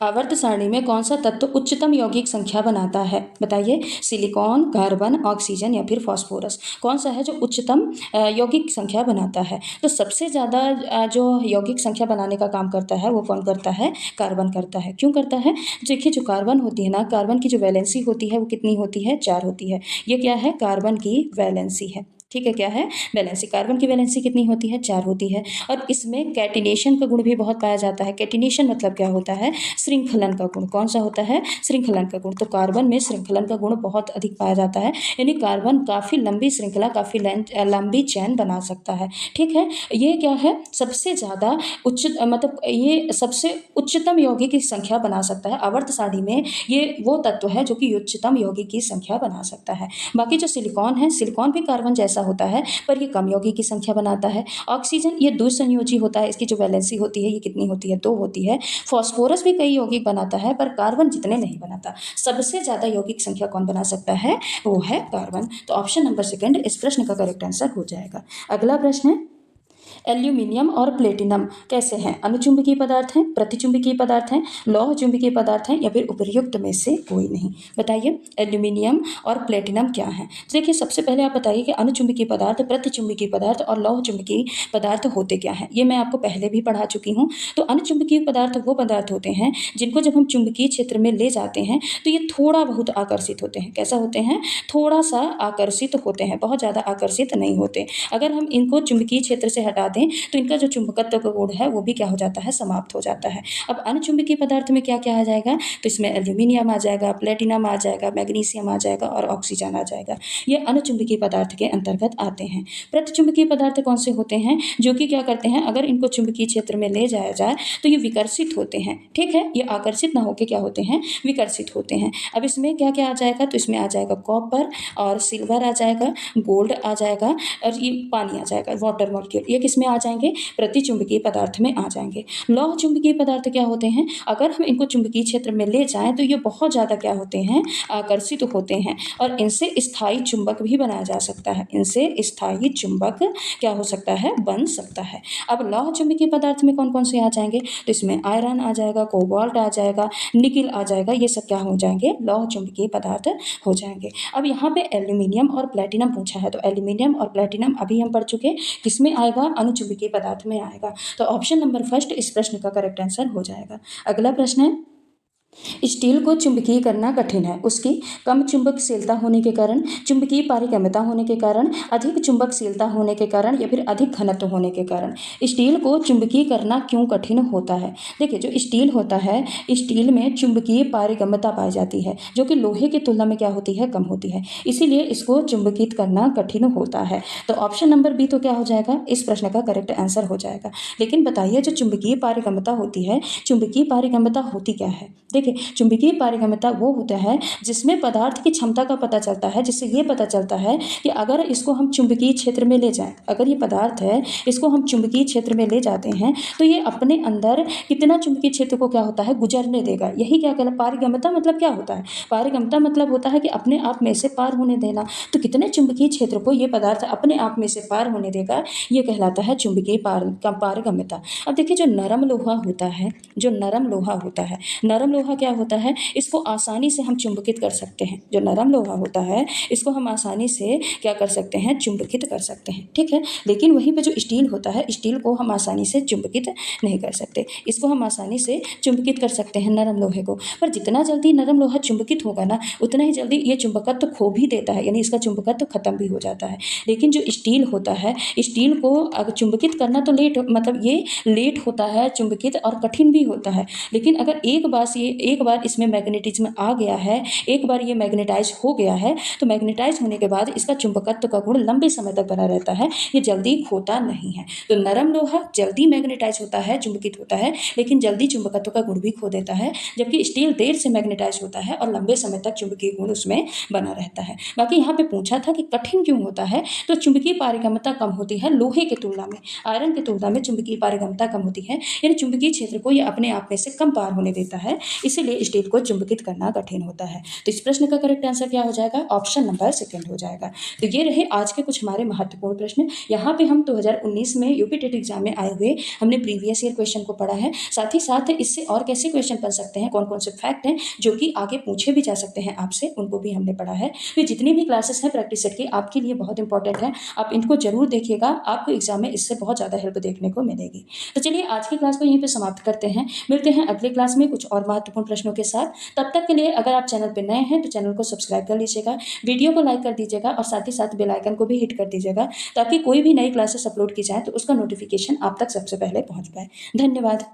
आवर्त सारणी में कौन सा तत्व उच्चतम यौगिक संख्या बनाता है। बताइए, सिलिकॉन, कार्बन, ऑक्सीजन या फिर फास्फोरस, कौन सा है जो उच्चतम यौगिक संख्या बनाता है। तो सबसे ज़्यादा जो यौगिक संख्या बनाने का काम करता है वो कौन करता है, कार्बन करता है। क्यों करता है, देखिए जो कार्बन होती है ना, कार्बन की जो वैलेंसी होती है वो कितनी होती है, 4 होती है। ये क्या है, कार्बन की वैलेंसी है। ठीक है, क्या है, वैलेंसी। कार्बन की वैलेंसी कितनी होती है, 4 होती है। और इसमें कैटिनेशन का गुण भी बहुत पाया जाता है। कैटिनेशन मतलब क्या होता है, श्रृंखलन का गुण। कौन सा होता है, श्रृंखलन का गुण। तो कार्बन में श्रृंखलन का गुण बहुत अधिक पाया जाता है, यानी कार्बन काफ़ी लंबी श्रृंखला, काफ़ी लंबी चैन बना सकता है। ठीक है, ये क्या है, सबसे ज़्यादा उच्च मतलब ये सबसे उच्चतम यौगिक की संख्या बना सकता है। आवर्त सारणी में ये वो तत्व है जो कि उच्चतम यौगिक की संख्या बना सकता है। बाकी जो सिलिकॉन है, सिलिकॉन भी कार्बन जैसा होता है पर ये कम यौगिक की संख्या बनाता है। ऑक्सीजन ये द्विसंयोजी होता है, इसकी जो वैलेंसी होती है ये कितनी होती है, 2 होती है। फास्फोरस भी कई यौगिक बनाता है पर कार्बन जितने नहीं बनाता। सबसे ज़्यादा यौगिक संख्या कौन बना सकता है, वो है कार्बन। तो ऑप्शन नंबर 2 इस प्रश्न का करेक्ट आंसर हो जाएगा। अगला प्रश्न है, एल्यूमिनियम और प्लेटिनम कैसे हैं, अनुचुंबकीय पदार्थ हैं, प्रतिचुंबकीय पदार्थ हैं, लौह चुंबकीय पदार्थ हैं या फिर उपयुक्त में से कोई नहीं। बताइए, एल्यूमिनियम और प्लेटिनम क्या है। देखिए, सबसे पहले आप बताइए कि अनुचुंबकीय पदार्थ, प्रतिचुंबकीय पदार्थ और लौह चुंबकीय पदार्थ होते क्या हैं। ये मैं आपको पहले भी पढ़ा चुकी हूँ। तो अनुचुंबकीय पदार्थ वो पदार्थ होते हैं जिनको जब हम चुंबकीय क्षेत्र में ले जाते हैं तो ये थोड़ा बहुत आकर्षित होते हैं। कैसा होते हैं, थोड़ा सा आकर्षित होते हैं, बहुत ज़्यादा आकर्षित नहीं होते। अगर हम इनको चुंबकीय क्षेत्र से हटा दें तो इनका जो चुंबकत्व का गुण है वो भी क्या हो जाता है, समाप्त हो जाता है। अब अनुचुंबकीय पदार्थ में क्या क्या आ जाएगा, तो इसमें एल्यूमिनियम आ जाएगा, प्लेटिनम आ जाएगा, मैग्नीशियम आ जाएगा और ऑक्सीजन आ जाएगा। ये अनुचुंबकीय पदार्थ के अंतर्गत आते हैं। प्रतिचुंबकीय पदार्थ कौन से होते हैं, जो कि क्या करते हैं, अगर इनको चुंबकीय क्षेत्र में ले जाया जाए तो ये विकर्षित होते हैं। ठीक है, ये आकर्षित ना होकर क्या होते हैं, विकर्षित होते हैं। अब इसमें क्या क्या आ जाएगा, तो इसमें आ जाएगा कॉपर और सिल्वर आ जाएगा, गोल्ड आ जाएगा और ये पानी आ जाएगा, वाटर मॉलिक्यूल। ये किस किस में आ जाएंगे, प्रतिचुंबकीय पदार्थ में आ जाएंगे। लौह चुंबकीय पदार्थ क्या होते हैं, अगर हम इनको चुंबकीय क्षेत्र में ले जाएं तो ये बहुत ज़्यादा क्या होते हैं, आकर्षित होते हैं और इनसे स्थायी चुंबक भी बनाया जा सकता है, इनसे स्थायी चुंबक क्या हो सकता है, बन सकता है। अब लौह चुंबकीय पदार्थ में कौन कौन से आ जाएंगे, तो इसमें आयरन आ जाएगा, कोबाल्ट आ जाएगा, निकिल आ जाएगा, ये सब क्या हो जाएंगे, लौह चुंबकीय पदार्थ हो जाएंगे। अब यहाँ पे एल्यूमिनियम और प्लेटिनम पूछा है, तो एल्यूमिनियम और प्लेटिनम अभी हम पढ़ चुके, किसमें आएगा, अणुचुंबकीय पदार्थ में आएगा। तो ऑप्शन नंबर फर्स्ट इस प्रश्न का करेक्ट आंसर हो जाएगा। अगला प्रश्न है, स्टील को चुंबकीय करना कठिन है, उसकी कम चुंबकशीलता होने के कारण, चुंबकीय पारगम्यता होने के कारण, अधिक चुंबकशीलता होने के कारण या फिर अधिक घनत्व होने के कारण स्टील को चुंबकीय करना क्यों कठिन होता है। देखिए जो स्टील होता है, स्टील में चुंबकीय पारगम्यता पाई जाती है जो कि लोहे की तुलना में क्या होती है, कम होती है, इसीलिए इसको चुंबकित करना कठिन होता है। तो ऑप्शन नंबर बी तो क्या हो जाएगा, इस प्रश्न का करेक्ट आंसर हो जाएगा। लेकिन बताइए जो चुंबकीय पारगम्यता होती है, चुंबकीय पारगम्यता होती क्या है। देखिए चुंबकीय पारगम्यता वो होता है जिसमें पदार्थ की क्षमता का पता चलता है, जिससे ये पता चलता है कि अगर इसको हम चुंबकीय क्षेत्र में ले जाएं, अगर ये पदार्थ है इसको हम चुंबकीय क्षेत्र में ले जाते हैं तो ये अपने अंदर कितना चुंबकीय क्षेत्र को क्या होता है, गुजरने देगा। यही क्या कहलाता है, पारगम्यता मतलब क्या होता है, पारगम्यता मतलब होता है कि अपने आप में से पार होने देना। तो कितने चुंबकीय क्षेत्र को ये पदार्थ अपने आप में से पार होने देगा, ये कहलाता है चुंबकीय पारगम्यता। अब देखिए जो नरम लोहा होता है, जो नरम लोहा होता है, नरम लोहा क्या होता है, इसको आसानी से हम चुंबकित कर सकते हैं। जो नरम लोहा होता है इसको हम आसानी से क्या कर सकते हैं, चुंबकित कर सकते हैं, ठीक है। लेकिन वहीं पे जो स्टील होता है, स्टील को हम आसानी से चुंबकित नहीं कर सकते, इसको हम आसानी से चुंबकित कर सकते हैं नरम लोहे को, पर जितना जल्दी नरम लोहा चुंबकित होगा ना उतना ही जल्दी ये चुंबकत्व खो भी देता है, यानी इसका चुंबकत्व खत्म भी हो जाता है। लेकिन जो स्टील होता है, स्टील को अगर चुंबकित करना तो मतलब ये लेट होता है चुंबकित और कठिन भी होता है। लेकिन अगर एक बार इसमें मैग्नेटिज्म आ गया है, एक बार ये मैग्नेटाइज हो गया है, तो मैग्नेटाइज होने के बाद इसका चुंबकत्व का गुण लंबे समय तक बना रहता है, ये जल्दी खोता नहीं है। तो नरम लोहा जल्दी मैग्नेटाइज होता है, चुंबकित होता है, लेकिन जल्दी चुंबकत्व का गुण भी खो देता है, जबकि स्टील देर से मैग्नेटाइज होता है और लंबे समय तक चुंबकीय गुण उसमें बना रहता है। बाकी यहाँ पे पूछा था कि कठिन क्यों होता है, तो चुंबकीय पारगम्यता कम होती है लोहे की तुलना में, आयरन की तुलना में चुंबकीय पारगम्यता कम होती है, यानी चुंबकीय क्षेत्र को ये अपने आप में से कम पार होने देता है, इसीलिए स्टील को चुंबकित करना कठिन होता है। तो इस प्रश्न का करेक्ट आंसर क्या हो जाएगा, ऑप्शन नंबर सेकंड हो जाएगा। तो ये रहे आज के कुछ हमारे महत्वपूर्ण प्रश्न। यहाँ पे हम 2019 में यूपी टेट एग्जाम में आए हुए हमने प्रीवियस ईयर क्वेश्चन को पढ़ा है, साथ ही साथ इससे और कैसे क्वेश्चन बन सकते हैं, कौन कौन से फैक्ट हैं जो कि आगे पूछे भी जा सकते हैं आपसे, उनको भी हमने पढ़ा है। तो जितनी भी क्लासेस हैं प्रैक्टिस सेट की आपके लिए बहुत इंपॉर्टेंट है, आप इनको जरूर देखिएगा, आपको एग्जाम में इससे बहुत ज़्यादा हेल्प देखने को मिलेगी। तो चलिए आज की क्लास को यहीं पर समाप्त करते हैं, मिलते हैं अगले क्लास में कुछ और महत्वपूर्ण प्रश्नों के साथ। तब तक के लिए अगर आप चैनल पर नए हैं तो चैनल को सब्सक्राइब कर लीजिएगा, वीडियो को लाइक कर दीजिएगा और साथ ही साथ बेल आइकन को भी हिट कर दीजिएगा, ताकि कोई भी नई क्लासेस अपलोड की जाए तो उसका नोटिफिकेशन आप तक सबसे पहले पहुंच पाए। धन्यवाद।